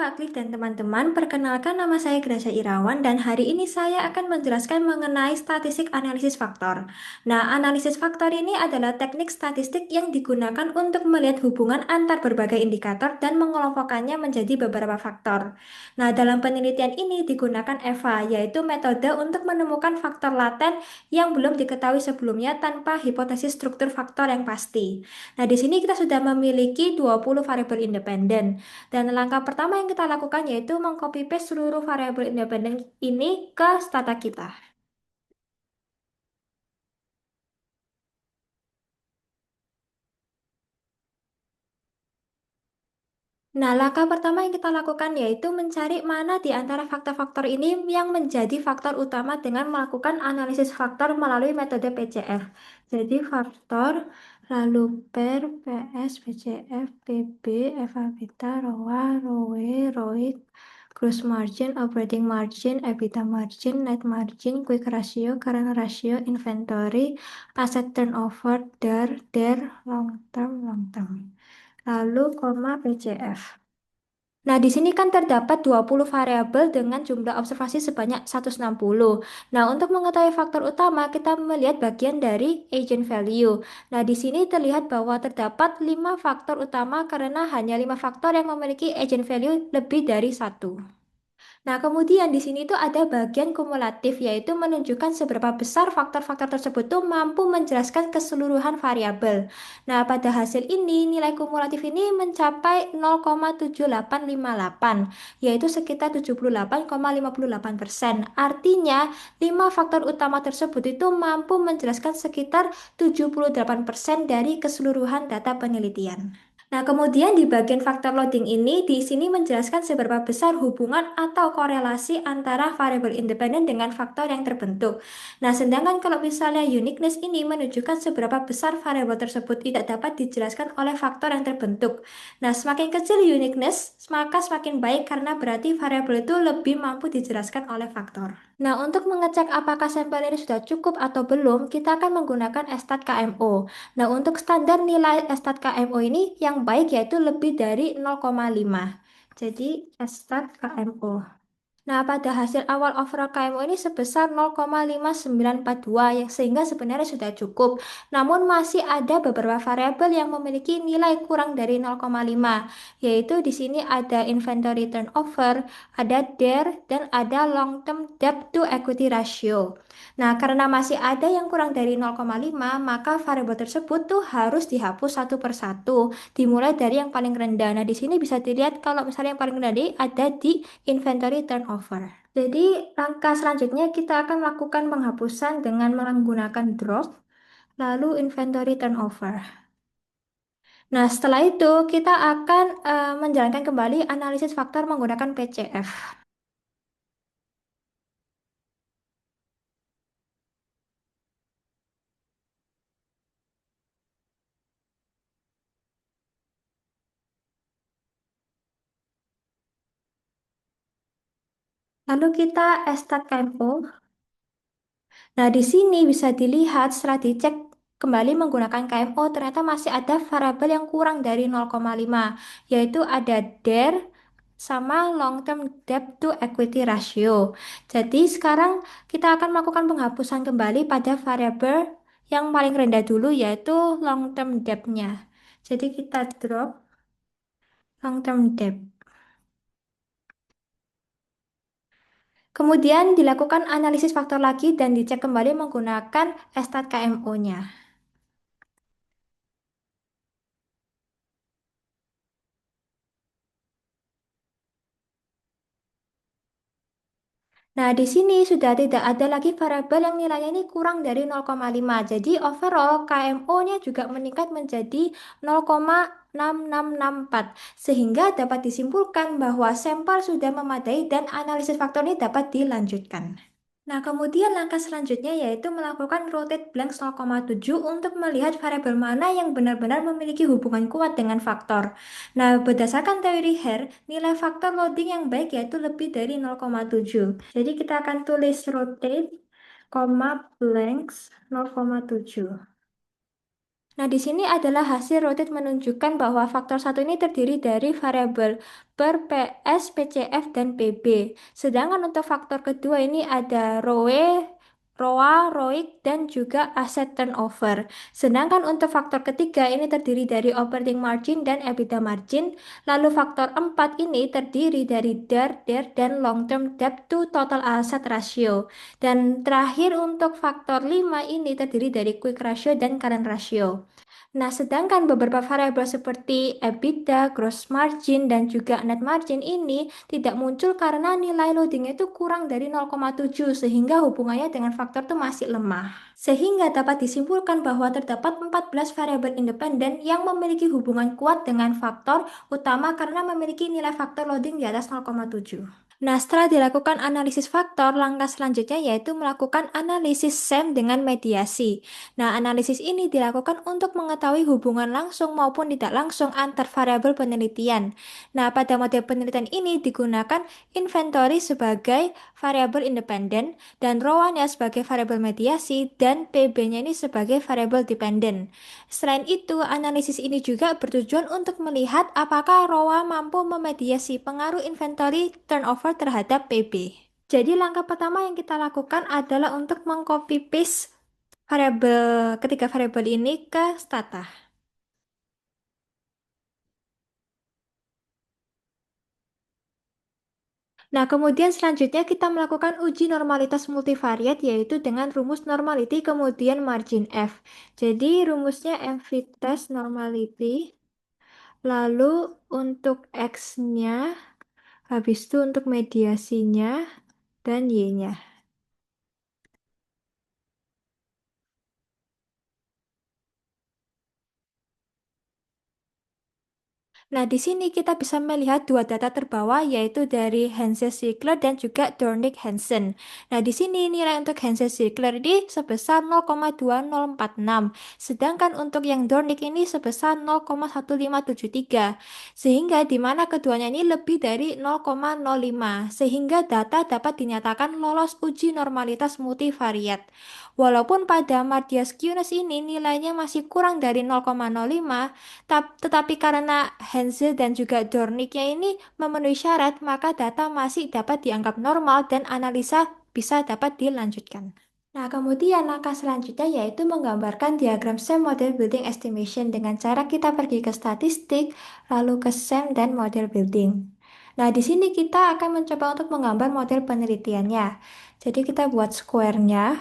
Pak Klik dan teman-teman, perkenalkan nama saya Gracia Irawan dan hari ini saya akan menjelaskan mengenai statistik analisis faktor. Nah, analisis faktor ini adalah teknik statistik yang digunakan untuk melihat hubungan antar berbagai indikator dan mengelompokkannya menjadi beberapa faktor. Nah, dalam penelitian ini digunakan EVA, yaitu metode untuk menemukan faktor laten yang belum diketahui sebelumnya tanpa hipotesis struktur faktor yang pasti. Nah, di sini kita sudah memiliki 20 variabel independen. Dan langkah pertama yang kita lakukan yaitu mengcopy paste seluruh variabel independen ini ke stata kita. Nah, langkah pertama yang kita lakukan yaitu mencari mana di antara faktor-faktor ini yang menjadi faktor utama dengan melakukan analisis faktor melalui metode PCF. Jadi faktor, lalu per, PS, PCF, PB, FA beta, ROA, ROE, ROIC, gross margin, operating margin, EBITDA margin, net margin, quick ratio, current ratio, inventory, asset turnover, DER, long term. Lalu, koma PCF. Nah, di sini kan terdapat 20 variabel dengan jumlah observasi sebanyak 160. Nah, untuk mengetahui faktor utama, kita melihat bagian dari agent value. Nah, di sini terlihat bahwa terdapat 5 faktor utama karena hanya 5 faktor yang memiliki agent value lebih dari satu. Nah, kemudian di sini tuh ada bagian kumulatif, yaitu menunjukkan seberapa besar faktor-faktor tersebut tuh mampu menjelaskan keseluruhan variabel. Nah, pada hasil ini, nilai kumulatif ini mencapai 0,7858, yaitu sekitar 78,58%. Artinya, 5 faktor utama tersebut itu mampu menjelaskan sekitar 78% dari keseluruhan data penelitian. Nah, kemudian di bagian faktor loading ini, di sini menjelaskan seberapa besar hubungan atau korelasi antara variabel independen dengan faktor yang terbentuk. Nah, sedangkan kalau misalnya uniqueness ini menunjukkan seberapa besar variabel tersebut tidak dapat dijelaskan oleh faktor yang terbentuk. Nah, semakin kecil uniqueness, maka semakin baik karena berarti variabel itu lebih mampu dijelaskan oleh faktor. Nah, untuk mengecek apakah sampel ini sudah cukup atau belum, kita akan menggunakan stat KMO. Nah, untuk standar nilai stat KMO ini yang baik yaitu lebih dari 0,5. Jadi, stat KMO. Nah, pada hasil awal overall KMO ini sebesar 0,5942 yang sehingga sebenarnya sudah cukup. Namun masih ada beberapa variabel yang memiliki nilai kurang dari 0,5, yaitu di sini ada inventory turnover, ada DER, dan ada long term debt to equity ratio. Nah, karena masih ada yang kurang dari 0,5, maka variabel tersebut tuh harus dihapus satu persatu, dimulai dari yang paling rendah. Nah, di sini bisa dilihat kalau misalnya yang paling rendah ada di inventory turnover. Jadi, langkah selanjutnya kita akan melakukan penghapusan dengan menggunakan drop, lalu inventory turnover. Nah, setelah itu kita akan menjalankan kembali analisis faktor menggunakan PCF. Lalu kita start KMO. Nah, di sini bisa dilihat setelah dicek kembali menggunakan KMO, ternyata masih ada variabel yang kurang dari 0,5, yaitu ada DER sama long term debt to equity ratio. Jadi, sekarang kita akan melakukan penghapusan kembali pada variabel yang paling rendah dulu, yaitu long term debt-nya. Jadi, kita drop long term debt. Kemudian dilakukan analisis faktor lagi dan dicek kembali menggunakan stat KMO-nya. Nah, di sini sudah tidak ada lagi variabel yang nilainya ini kurang dari 0,5. Jadi, overall KMO-nya juga meningkat menjadi 0,6664. Sehingga dapat disimpulkan bahwa sampel sudah memadai dan analisis faktor ini dapat dilanjutkan. Nah, kemudian langkah selanjutnya yaitu melakukan rotate blank 0,7 untuk melihat variabel mana yang benar-benar memiliki hubungan kuat dengan faktor. Nah, berdasarkan teori Hare, nilai faktor loading yang baik yaitu lebih dari 0,7. Jadi kita akan tulis rotate, blanks 0,7. Nah, di sini adalah hasil rutin menunjukkan bahwa faktor satu ini terdiri dari variabel per PS, PCF, dan PB. Sedangkan untuk faktor kedua ini ada ROE, ROA, ROIC, dan juga aset turnover. Sedangkan untuk faktor ketiga ini terdiri dari operating margin dan EBITDA margin. Lalu faktor empat ini terdiri dari DER, DER, dan long term debt to total asset ratio. Dan terakhir untuk faktor 5 ini terdiri dari quick ratio dan current ratio. Nah, sedangkan beberapa variabel seperti EBITDA, gross margin, dan juga net margin ini tidak muncul karena nilai loadingnya itu kurang dari 0,7 sehingga hubungannya dengan faktor itu masih lemah. Sehingga dapat disimpulkan bahwa terdapat 14 variabel independen yang memiliki hubungan kuat dengan faktor utama karena memiliki nilai faktor loading di atas 0,7. Nah, setelah dilakukan analisis faktor, langkah selanjutnya yaitu melakukan analisis SEM dengan mediasi. Nah, analisis ini dilakukan untuk mengetahui hubungan langsung maupun tidak langsung antar variabel penelitian. Nah, pada model penelitian ini digunakan inventory sebagai variabel independen dan ROA-nya sebagai variabel mediasi dan PB-nya ini sebagai variabel dependen. Selain itu, analisis ini juga bertujuan untuk melihat apakah ROA mampu memediasi pengaruh inventory turnover terhadap PB. Jadi langkah pertama yang kita lakukan adalah untuk mengcopy paste ketiga variabel ini ke stata. Nah, kemudian selanjutnya kita melakukan uji normalitas multivariat yaitu dengan rumus normality kemudian margin F. Jadi rumusnya MV test normality, lalu untuk X-nya, habis itu untuk mediasinya, dan Y-nya. Nah, di sini kita bisa melihat dua data terbawah yaitu dari Hansen-Sinclair dan juga Dornick-Hansen. Nah, di sini nilai untuk Hansen-Sinclair ini sebesar 0,2046, sedangkan untuk yang Dornick ini sebesar 0,1573. Sehingga di mana keduanya ini lebih dari 0,05, sehingga data dapat dinyatakan lolos uji normalitas multivariat. Walaupun pada Mardias-Kunis ini nilainya masih kurang dari 0,05, tetapi karena Hansel dan juga Dornicknya ini memenuhi syarat, maka data masih dapat dianggap normal dan analisa bisa dapat dilanjutkan. Nah, kemudian langkah selanjutnya yaitu menggambarkan diagram SEM Model Building Estimation dengan cara kita pergi ke statistik, lalu ke SEM dan model building. Nah, di sini kita akan mencoba untuk menggambar model penelitiannya. Jadi kita buat square-nya.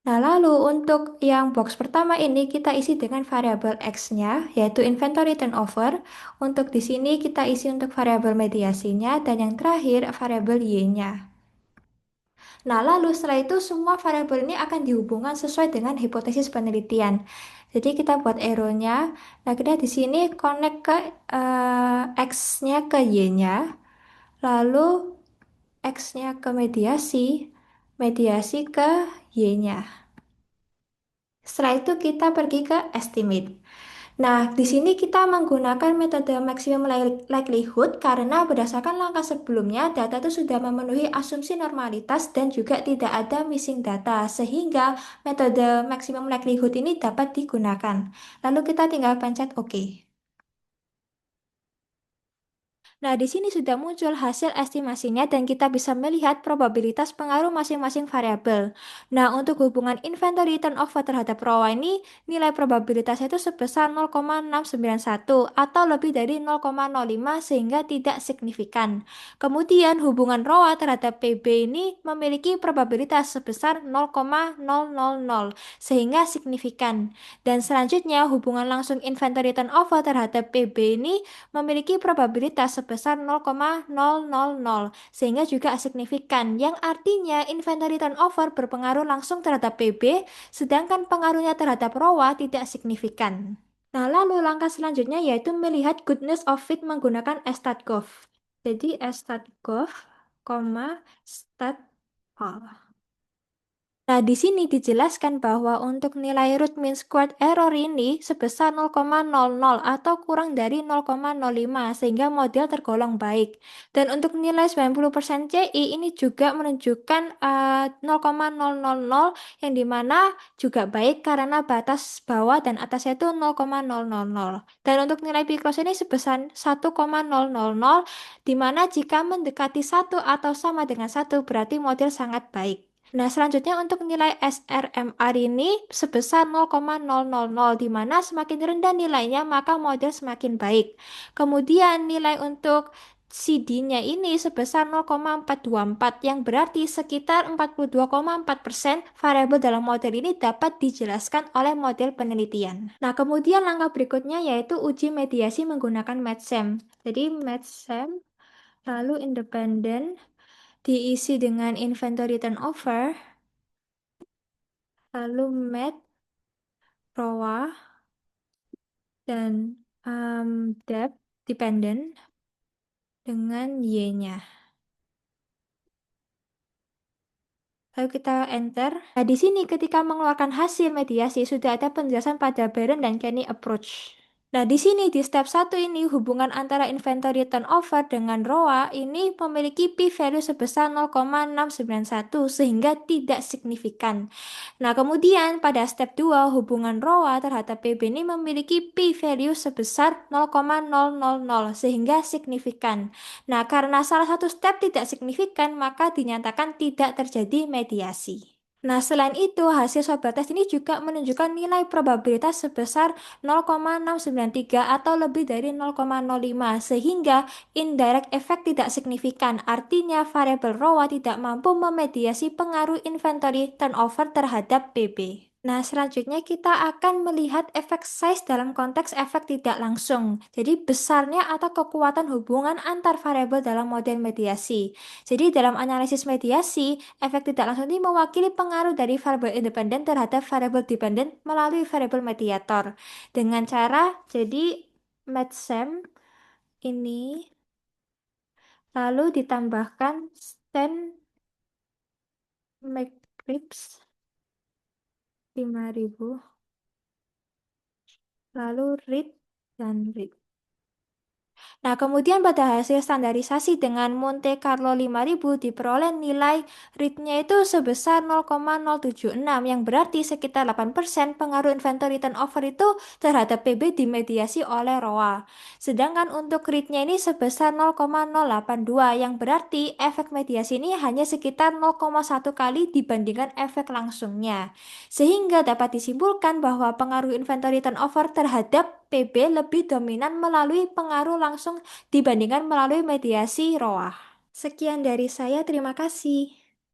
Nah, lalu untuk yang box pertama ini kita isi dengan variabel X-nya, yaitu inventory turnover. Untuk di sini kita isi untuk variabel mediasinya, dan yang terakhir variabel Y-nya. Nah, lalu setelah itu semua variabel ini akan dihubungkan sesuai dengan hipotesis penelitian. Jadi kita buat arrow-nya. Nah, kita di sini connect ke X-nya ke Y-nya, lalu X-nya ke mediasi, mediasi ke Y-nya. Setelah itu kita pergi ke estimate. Nah, di sini kita menggunakan metode maximum likelihood karena berdasarkan langkah sebelumnya data itu sudah memenuhi asumsi normalitas dan juga tidak ada missing data sehingga metode maximum likelihood ini dapat digunakan. Lalu kita tinggal pencet OK. Nah, di sini sudah muncul hasil estimasinya dan kita bisa melihat probabilitas pengaruh masing-masing variabel. Nah, untuk hubungan inventory turnover terhadap ROA ini, nilai probabilitasnya itu sebesar 0,691 atau lebih dari 0,05 sehingga tidak signifikan. Kemudian, hubungan ROA terhadap PB ini memiliki probabilitas sebesar 0,000 sehingga signifikan. Dan selanjutnya, hubungan langsung inventory turnover terhadap PB ini memiliki probabilitas sebesar 0,000 sehingga juga signifikan yang artinya inventory turnover berpengaruh langsung terhadap PB sedangkan pengaruhnya terhadap ROA tidak signifikan. Nah, lalu langkah selanjutnya yaitu melihat goodness of fit menggunakan StatGov. Jadi StatGov, stat Nah, di sini dijelaskan bahwa untuk nilai root mean squared error ini sebesar 0,00 atau kurang dari 0,05 sehingga model tergolong baik. Dan untuk nilai 90% CI ini juga menunjukkan 0,000 yang dimana juga baik karena batas bawah dan atasnya itu 0,000. Dan untuk nilai P cross ini sebesar 1,000 di mana jika mendekati satu atau sama dengan satu berarti model sangat baik. Nah, selanjutnya untuk nilai SRMR ini sebesar 0,000, di mana semakin rendah nilainya maka model semakin baik. Kemudian nilai untuk CD-nya ini sebesar 0,424 yang berarti sekitar 42,4% variabel dalam model ini dapat dijelaskan oleh model penelitian. Nah, kemudian langkah berikutnya yaitu uji mediasi menggunakan MATSAM. Jadi MATSAM lalu independen diisi dengan inventory turnover, lalu mat, raw, dan depth dependent dengan y-nya. Lalu kita enter. Nah, di sini ketika mengeluarkan hasil mediasi sudah ada penjelasan pada Baron dan Kenny approach. Nah, di sini di step 1 ini hubungan antara inventory turnover dengan ROA ini memiliki p-value sebesar 0,691 sehingga tidak signifikan. Nah, kemudian pada step 2 hubungan ROA terhadap PB ini memiliki p-value sebesar 0,000 sehingga signifikan. Nah, karena salah satu step tidak signifikan, maka dinyatakan tidak terjadi mediasi. Nah, selain itu, hasil sobat tes ini juga menunjukkan nilai probabilitas sebesar 0,693 atau lebih dari 0,05, sehingga indirect effect tidak signifikan. Artinya, variabel ROA tidak mampu memediasi pengaruh inventory turnover terhadap PB. Nah, selanjutnya kita akan melihat efek size dalam konteks efek tidak langsung. Jadi, besarnya atau kekuatan hubungan antar variabel dalam model mediasi. Jadi, dalam analisis mediasi, efek tidak langsung ini mewakili pengaruh dari variabel independen terhadap variabel dependen melalui variabel mediator. Dengan cara, jadi, MATSAM ini lalu ditambahkan Stan McCreeps 5000 lalu read dan read. Nah, kemudian pada hasil standarisasi dengan Monte Carlo 5000 diperoleh nilai read-nya itu sebesar 0,076 yang berarti sekitar 8% pengaruh inventory turnover itu terhadap PB dimediasi oleh ROA. Sedangkan untuk read-nya ini sebesar 0,082 yang berarti efek mediasi ini hanya sekitar 0,1 kali dibandingkan efek langsungnya. Sehingga dapat disimpulkan bahwa pengaruh inventory turnover terhadap PB lebih dominan melalui pengaruh langsung dibandingkan melalui mediasi ROA. Sekian dari saya, terima kasih.